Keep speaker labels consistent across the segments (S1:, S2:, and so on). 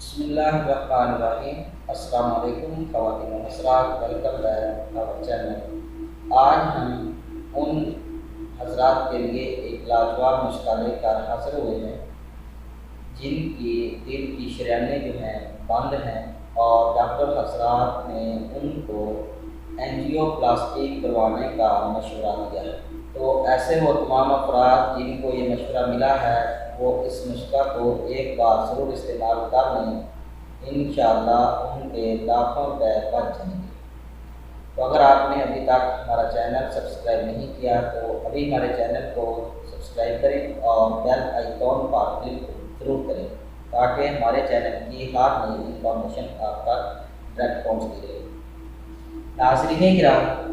S1: بسم اللہ الرحمن الرحیم۔ السلام علیکم خواتین و حضرات، ویلکم بیک آور چینل۔ آج ہم ان حضرات کے لیے ایک لاجواب نسخہ لے کر حاضر ہوئے ہیں جن کی دل کی شریانیں جو ہیں بند ہیں اور ڈاکٹر حضرات نے ان کو اینجیو پلاسٹی کروانے کا مشورہ دیا ہے۔ تو ایسے وہ تمام افراد جن کو یہ مشورہ ملا ہے وہ اس نسخہ کو ایک بار ضرور استعمال کر لیں، انشاءاللہ ان کے لاکھوں روپے بچ جائیں گے۔ تو اگر آپ نے ابھی تک ہمارا چینل سبسکرائب نہیں کیا تو ابھی ہمارے چینل کو سبسکرائب کریں اور بیل آئیکن پر کلک ضرور کریں تاکہ ہمارے چینل کی ہر نئی انفارمیشن آپ تک ڈائریکٹ پہنچتی رہے۔ ناظرین کرام،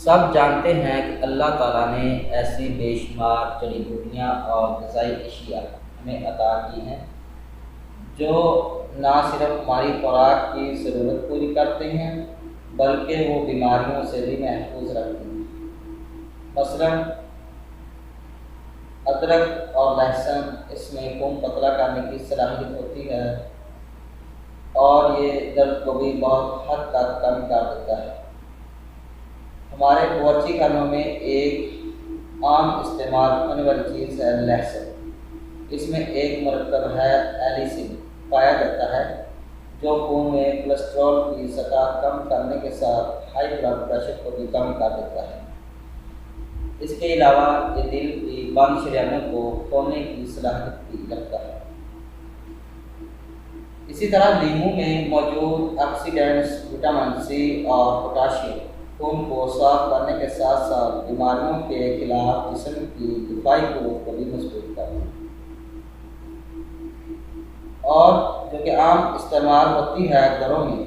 S1: سب جانتے ہیں کہ اللہ تعالیٰ نے ایسی بے شمار جڑی بوٹیاں اور غذائی اشیاء ہمیں عطا کی ہیں جو نہ صرف ہماری خوراک کی ضرورت پوری کرتے ہیں بلکہ وہ بیماریوں سے بھی محفوظ رکھتے ہیں۔ مثلاً ادرک اور لہسن، اس میں خون پتلا کرنے کی صلاحیت ہوتی ہے اور یہ درد کو بھی بہت حد تک کم کر دیتا ہے۔ ہمارے باورچی خانے میں ایک عام استعمال ہونے والی چیز ہے لہسن۔ اس میں ایک مرکب ہے ایلیسن پایا جاتا ہے جو خون میں کولیسٹرول کی سطح کم کرنے کے ساتھ ہائی بلڈ پریشر کو بھی کم کر دیتا ہے۔ اس کے علاوہ یہ دل کی بند شریانوں کو کھولنے کی صلاحیت بھی رکھتا ہے۔ اسی طرح لیموں میں موجود آکسیڈینٹس وٹامن سی اور پوٹاشیم خون کو صاف کرنے کے ساتھ ساتھ بیماریوں کے خلاف جسم کی دفاعی قوت کو بھی مضبوط کرتے ہیں۔ اور جو کہ عام استعمال ہوتی ہے گھروں میں،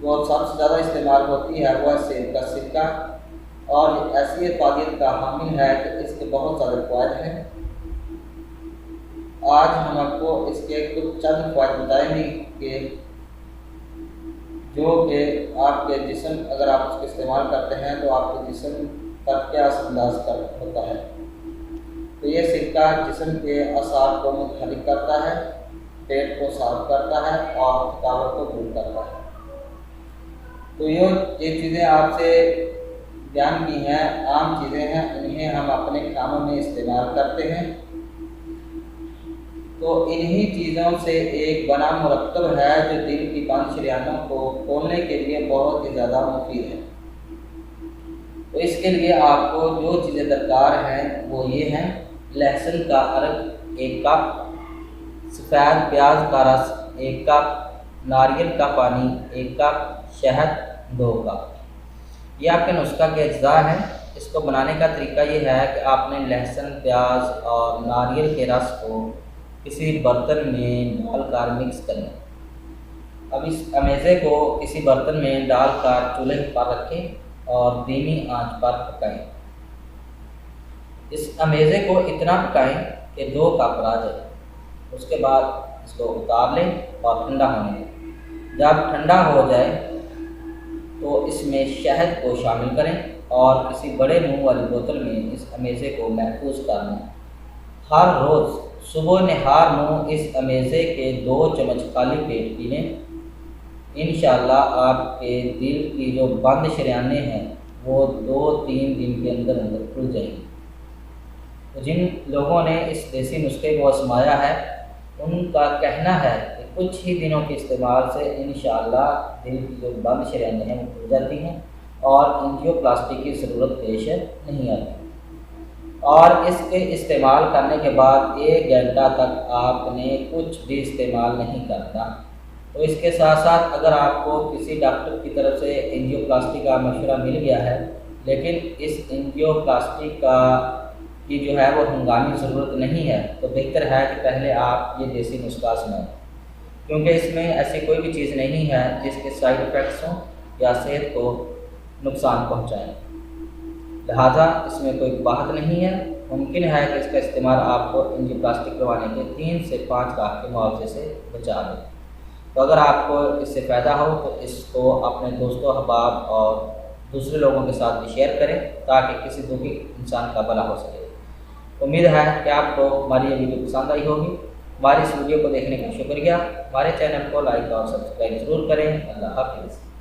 S1: جو سب سے زیادہ استعمال ہوتی ہے وہ ہے سیب کا سرکہ، اور یہ ایسی افادیت کا حامل ہے کہ اس کے بہت زیادہ فوائد ہیں۔ آج ہم آپ کو اس کے کچھ چند فوائد بتائیں گے کہ جو کہ آپ کے جسم، اگر آپ اس کو استعمال کرتے ہیں تو آپ کے جسم پر کیا اثر انداز ہوتا ہے۔ تو یہ سرکہ جسم کے اعصاب کو متحرک کرتا ہے، پیٹ کو صاف کرتا ہے اور تھکاوٹ کو دور کرتا ہے۔ تو یہ چیزیں آپ سے بیان کی ہیں، عام چیزیں ہیں، انہیں ہم اپنے کھانوں میں استعمال کرتے ہیں۔ تو انہی چیزوں سے ایک بنا مرکب ہے جو دل کی بند شریانوں کو کھولنے کے لیے بہت ہی زیادہ مفید ہے۔ تو اس کے لیے آپ کو جو چیزیں درکار ہیں وہ یہ ہیں: لہسن کا عرق 1 کپ، سفید پیاز کا رس 1 کپ، ناریل کا پانی 1 کپ، شہد 2 کپ۔ یہ آپ کے نسخہ کے اجزاء ہیں۔ اس کو بنانے کا طریقہ یہ ہے کہ آپ نے لہسن، پیاز اور ناریل کے رس کو کسی برتن میں ڈال کر مکس کریں۔ اب اس امیزے کو کسی برتن میں ڈال کر چولہے پر رکھیں اور دھیمی آنچ پر پکائیں۔ اس امیزے کو اتنا پکائیں کہ 2 کپ آ جائے۔ اس کے بعد اس کو اتار لیں اور ٹھنڈا ہونے دیں۔ جب ٹھنڈا ہو جائے تو اس میں شہد کو شامل کریں اور کسی بڑے منہ والی بوتل میں اس امیزے کو محفوظ کر لیں۔ ہر روز صبح نہار منہ اس امیزے کے 2 چمچ خالی پیٹ پی لیں۔ انشاءاللہ آپ کے دل کی جو بند شریانیں ہیں وہ 2-3 دن کے اندر کھل جائیں گی۔ تو جن لوگوں نے اس دیسی نسخے کو آزمایا ہے ان کا کہنا ہے کہ کچھ ہی دنوں کے استعمال سے انشاءاللہ دل کی جو بند شریانیں ہیں وہ کھل جاتی ہیں اور اینجیو پلاسٹی کی ضرورت پیش نہیں آتی۔ اور اس کے استعمال کرنے کے بعد 1 گھنٹہ تک آپ نے کچھ بھی استعمال نہیں کرنا۔ تو اس کے ساتھ ساتھ اگر آپ کو کسی ڈاکٹر کی طرف سے اینجیو پلاسٹی کا مشورہ مل گیا ہے لیکن اس اینجیو پلاسٹی کی جو ہے وہ ہنگامی ضرورت نہیں ہے تو بہتر ہے کہ پہلے آپ یہ دیسی نسخہ آزمائیں، کیونکہ اس میں ایسی کوئی بھی چیز نہیں ہے جس کے سائیڈ ایفیکٹس ہوں یا صحت کو نقصان پہنچائیں۔ لہٰذا اس میں کوئی بات نہیں ہے۔ ممکن ہے کہ اس کا استعمال آپ کو اینجیو پلاسٹی کروانے کے 3 سے 5 لاکھ کے معاوضے سے بچا دے۔ تو اگر آپ کو اس سے فائدہ ہو تو اس کو اپنے دوستوں، احباب اور دوسرے لوگوں کے ساتھ بھی شیئر کریں تاکہ کسی دکھی انسان کا بھلا ہو سکے۔ امید ہے کہ آپ کو ہماری یہ ویڈیو پسند آئی ہوگی۔ ہماری اس ویڈیو کو دیکھنے کا شکریہ۔ ہمارے چینل کو لائک اور سبسکرائب ضرور کریں۔ اللہ حافظ۔